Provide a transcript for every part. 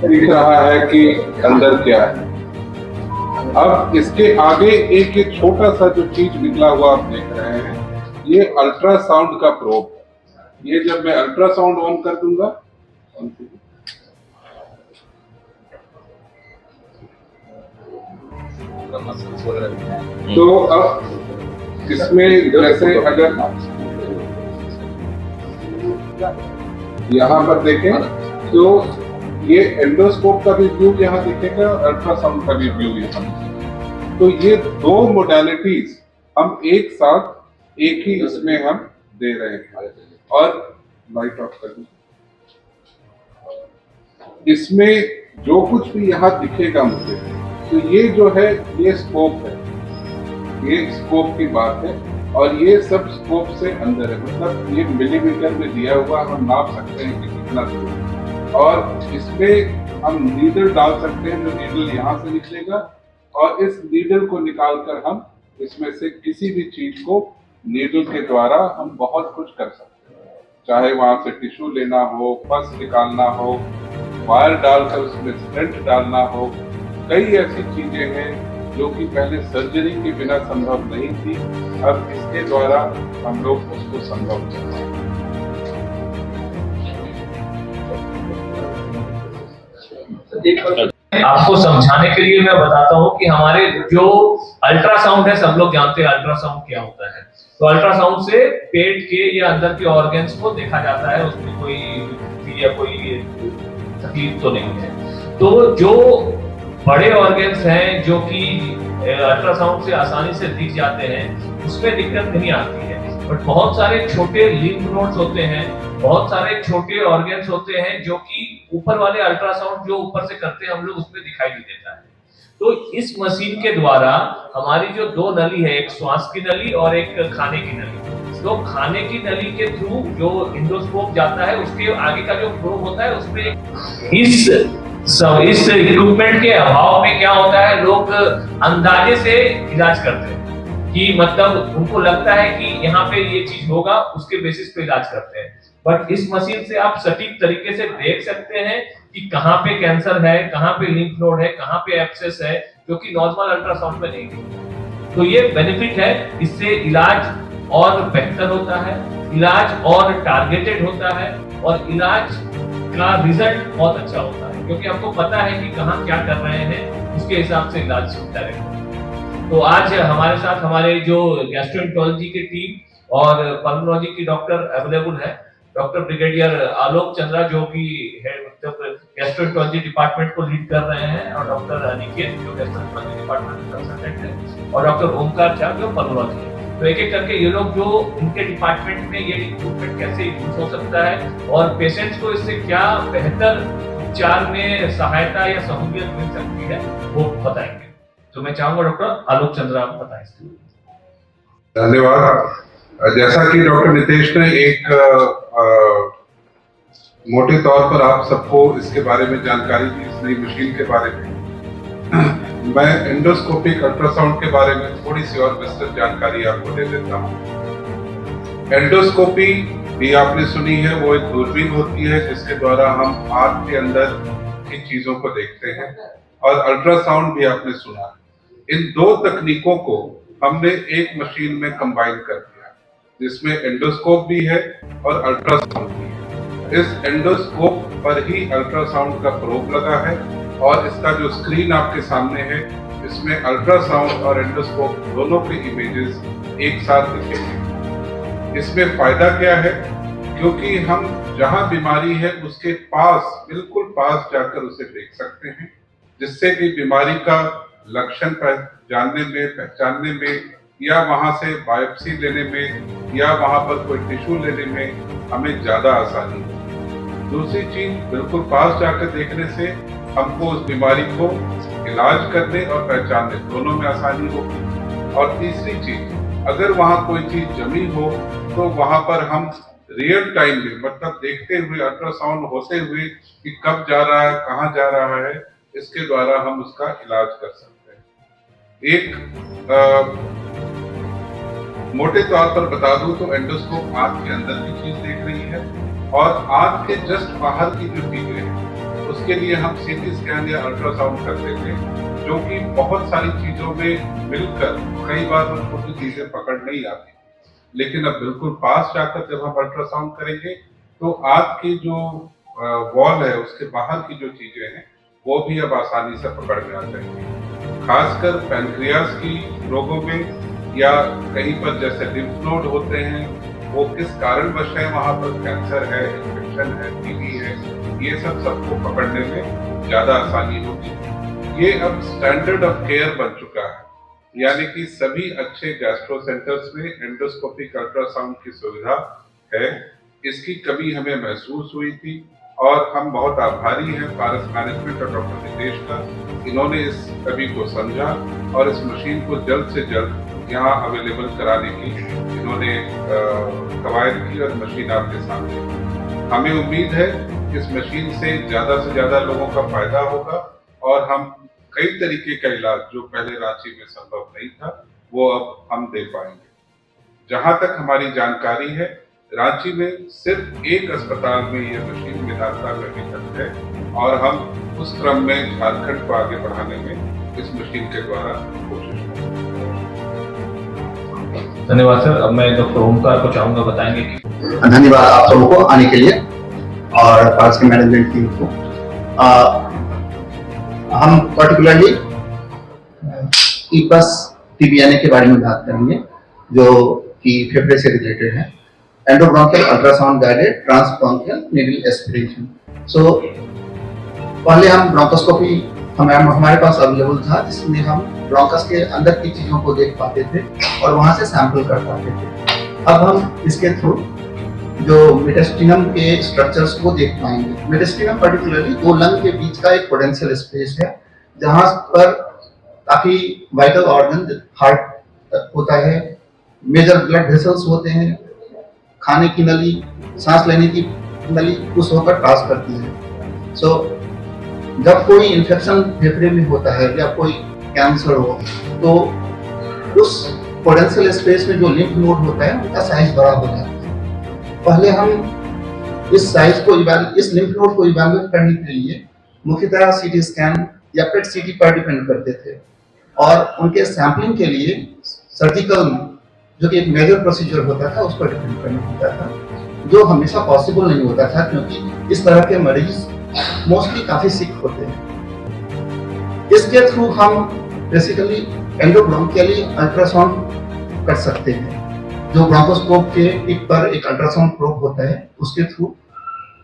दिख रहा है कि अंदर क्या है। अब इसके आगे एक एक छोटा सा जो चीज निकला हुआ आप देख रहे हैं, ये अल्ट्रासाउंड का प्रोब है। ये जब मैं अल्ट्रासाउंड ऑन कर दूंगा, तो अब इसमें जैसे अगर यहाँ पर देखें तो ये एंडोस्कोप का भी व्यू यहाँ दिखेगा, अल्ट्रासाउंड का भी व्यू यहाँ। तो ये दो मोडालिटीज हम एक साथ एक ही इसमें हम दे रहे हैं। और लाइट ऑफ कर दूं, इसमें जो कुछ भी यहाँ दिखेगा मुझे, तो ये जो है ये स्कोप है, ये स्कोप की बात है। और ये सब स्कोप से अंदर है, मतलब ये मिलीमीटर में दिया हुआ, हम नाप सकते हैं कि कितना दूर है। और इसमें हम नीडल डाल सकते हैं, जो नीडल यहाँ से निकलेगा, और इस नीडल को निकालकर हम इसमें से किसी भी चीज को नीडल के द्वारा हम बहुत कुछ कर सकते हैं। चाहे वहां से टिश्यू लेना हो, पस निकालना हो, वायर डालकर उसमें स्टेंट डालना हो, कई ऐसी चीजें हैं जो कि पहले सर्जरी के बिना संभव नहीं थी, अब इसके द्वारा हम लोग उसको संभव कर सकते हैं। आपको समझाने के लिए मैं बताता हूँ कि हमारे जो अल्ट्रासाउंड है, सब लोग जानते हैं अल्ट्रासाउंड क्या होता है। तो अल्ट्रासाउंड से पेट के या अंदर के ऑर्गन्स को देखा जाता है, उसमें कोई तकलीफ तो नहीं है। तो जो बड़े ऑर्गन्स हैं जो कि अल्ट्रासाउंड से आसानी से दिख जाते हैं, उसमें दिक्कत नहीं आती है। बट बहुत सारे छोटे लिम्फ नोड्स होते हैं, बहुत सारे छोटे ऑर्गन्स होते हैं जो कि ऊपर वाले अल्ट्रासाउंड जो ऊपर से करते हैं हम लोग, उसमें दिखाई नहीं देता है। तो इस मशीन के द्वारा हमारी जो दो नली है, एक श्वास की नली और एक खाने की नली, तो खाने की नली के थ्रू जो एंडोस्कोप जाता है, उसके आगे का जो प्रोब होता है, उसमें इस इक्विपमेंट के अभाव में क्या होता है, लोग अंदाजे से इलाज करते हैं कि मतलब उनको लगता है कि यहाँ पे ये चीज होगा, उसके बेसिस पे इलाज करते हैं। बट इस मशीन से आप सटीक तरीके से देख सकते हैं कि कहाँ पे कैंसर है, कहाँ पे लिम्फ नोड है, कहाँ पे एब्सेस है, जो कि नॉर्मल अल्ट्रासाउंड में नहीं दिखता। तो ये बेनिफिट है, इससे इलाज और बेहतर होता है, इलाज और टारगेटेड होता है, और इलाज का रिजल्ट बहुत अच्छा होता है, क्योंकि आपको पता है कि कहाँ क्या कर रहे हैं, उसके हिसाब से इलाज होता है। तो आज हमारे साथ हमारे जो गैस्ट्रोएंटरोलॉजी की टीम और पल्मोनोलॉजी की डॉक्टर अवेलेबल है, डॉक्टर ब्रिगेडियर आलोक चंद्रा जो कि गैस्ट्रोएंटरोलॉजी डिपार्टमेंट को लीड कर रहे हैं, और डॉक्टर अनिकेत जो गैस्ट्रोएंटरोलॉजी डिपार्टमेंट के कंसल्टेंट है, और डॉक्टर ओमकार झा जो पल्मोनोलॉजी है। तो एक एक करके ये लोग जो इनके डिपार्टमेंट में ये इक्विपमेंट कैसे यूज हो सकता है और पेशेंट्स को इससे क्या बेहतर उपचार में सहायता या सहूलियत मिल सकती है, वो बताएंगे। तो मैं चाहूंगा डॉक्टर आलोक चंद्रा आप बताएं। धन्यवाद। जैसा कि डॉक्टर नितेश ने एक मोटे तौर पर आप सबको इसके बारे में जानकारी दी, इस नई मशीन के बारे में, मैं एंडोस्कोपिक अल्ट्रासाउंड के बारे में थोड़ी सी और विस्तृत जानकारी आपको दे देता हूँ। एंडोस्कोपी भी आपने सुनी है, वो एक दूरबीन होती है जिसके द्वारा हम आंख के अंदर की चीजों को देखते हैं, और अल्ट्रासाउंड भी आपने सुना। इन दो तकनीकों को हमने एक मशीन में कंबाइन कर दिया, जिसमें एंडोस्कोप भी है और अल्ट्रासाउंड भी है। इस एंडोस्कोप पर ही अल्ट्रासाउंड का प्रोब लगा है, और इसका जो स्क्रीन आपके सामने है, इसमें अल्ट्रासाउंड और एंडोस्कोप दोनों के इमेजेस एक साथ दिखेंगे। इसमें फायदा क्या है, क्योंकि हम जहां बीमारी है उसके पास, बिल्कुल पास जाकर उसे देख सकते हैं, जिससे कि बीमारी का लक्षण जानने में, पहचानने में, या वहां से बायोप्सी लेने में, या वहां पर कोई टिश्यू लेने में हमें ज्यादा आसानी है। दूसरी चीज, बिल्कुल पास जाकर देखने से हमको उस बीमारी को इलाज करने और पहचानने दोनों में आसानी होगी। और तीसरी चीज, अगर वहां कोई चीज जमी हो तो वहां पर हम रियल टाइम में, मतलब देखते हुए, अल्ट्रासाउंड होते हुए कि कब जा रहा है, कहाँ जा रहा है, इसके द्वारा हम उसका इलाज कर सकते हैं। एक मोटे तौर पर बता दूं तो एंडोस्कोप आंख के अंदर की चीज देख रही है, और आंख के जस्ट बाहर की जो चीजें हैं उसके लिए हम सीटी स्कैन या अल्ट्रासाउंड करते थे, जो कि बहुत सारी चीजों में मिलकर कई बार वो छोटी चीजें पकड़ नहीं आती। लेकिन अब बिल्कुल पास जाकर जब हम अल्ट्रासाउंड करेंगे तो आंत की जो वॉल है उसके बाहर की जो चीजें हैं वो भी अब आसानी से पकड़ में आ जाएंगी। खासकर पैनक्रियाज की रोगों में या कहीं पर जैसे लिम्फ नोड होते हैं, वो किस कारणवश है, वहां पर कैंसर है, इन्फेक्शन है, टीबी है, ये सबको पकड़ने में ज्यादा आसानी होगी। ये अब स्टैंडर्ड ऑफ केयर बन चुका है, यानी कि सभी अच्छे गैस्ट्रो सेंटर्स में एंडोस्कोपिक अल्ट्रासाउंड की सुविधा है। इसकी कमी हमें महसूस हुई थी और हम बहुत आभारी हैं पारस मैनेजमेंट और डॉक्टर नितेश का। इन्होंने इस कमी को समझा और इस मशीन को जल्द से जल्द यहाँ अवेलेबल कराने की इन्होंने कवायद की और मशीन आपके सामने। हमें उम्मीद है कि इस मशीन से ज्यादा लोगों का फायदा होगा और हम कई तरीके का इलाज जो पहले रांची में संभव नहीं था वो अब हम दे पाएंगे। जहां तक हमारी जानकारी है, रांची में सिर्फ एक अस्पताल में ये मशीन मेदांता में विकल्प है और हम उस क्रम में झारखंड को आगे बढ़ाने में इस मशीन के द्वारा कोशिश करेंगे। धन्यवाद सर। अब मैं डॉक्टर ओमकार को चाहूंगा बताएंगे कि धन्यवाद आप सबों को आने के लिए और पारस के मैनेजमेंट टीम को। हम पर्टिकुलरली ईपस टीबीएनए के बारे में बात करेंगे जो कि फेफड़े से रिलेटेड है। एंडोब्रोंकियल अल्ट्रासाउंड गाइडेड ट्रांसब्रोंकियल नीडल एस्पिरेशन। सो पहले हम ब्रोंकोस्कोपी हमारे पास अवेलेबल था, जिसमें हम ब्रोंकस के अंदर की चीजों को देख पाते थे और वहां से सैंपल कर पाते थे। अब हम इसके थ्रू जो मेडिस्टिनम के स्ट्रक्चर्स को देख पाएंगे। मेडिस्टिनम पर्टिकुलरली दो लंग के बीच का एक पोटेंशियल स्पेस है, जहां पर काफी वाइटल ऑर्गन हार्ट होता है, मेजर ब्लड वेसल्स होते हैं, खाने की नली, सांस लेने की नली उस होकर क्रॉस करती है। सो जब कोई इन्फेक्शन फेफड़े में होता है या कोई कैंसर हो तो उस पोटेंशियल स्पेस में जो लिम्फ नोड होता है उनका साइज बड़ा हो जाता है। पहले हम इस साइज को इस लिम्फ नोड को इवैल्यूएट करने के लिए मुख्यतः सीटी स्कैन या पेट सीटी पर डिपेंड करते थे और उनके सैंपलिंग के लिए सर्जिकल जो कि एक मेजर प्रोसीजर होता था उस पर डिपेंड करना होता था, जो हमेशा पॉसिबल नहीं होता था क्योंकि इस तरह के मरीज मोस्टली काफी सिक होते हैं। इसके थ्रू हम बेसिकली एंडोब्रोंकियली अल्ट्रासाउंड कर सकते हैं। जो ब्रोंकोस्कोप के टिप पर एक अल्ट्रासाउंड प्रोब होता है, उसके थ्रू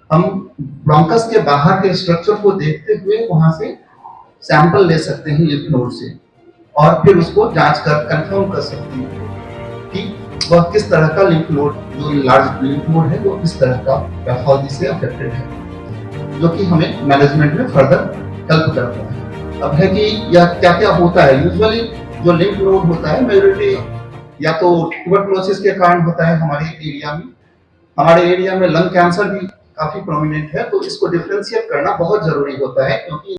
हम ब्रोंकस के बाहर के स्ट्रक्चर को देखते हुए वहां से सैंपल ले सकते हैं लिम्फ नोड से और फिर उसको जांच कर कंफर्म कर सकते हैं कि वह किस तरह का लिम्फ नोड, जो लार्ज लिम्फ नोड है, वो किस तरह का पैथोलॉजी से अफेक्टेड है, जो कि हमें मैनेजमेंट में फर्दर हेल्प करता है। अब है कि यह क्या क्या होता है। यूजुअली जो लिम्फ नोड होता है मेजॉरिटी या तो ट्यूबरकुलोसिस के कारण होता है हमारे एरिया में लंग कैंसर भी काफी प्रोमिनेंट है, तो इसको डिफरेंशिएट करना बहुत जरूरी होता है क्योंकि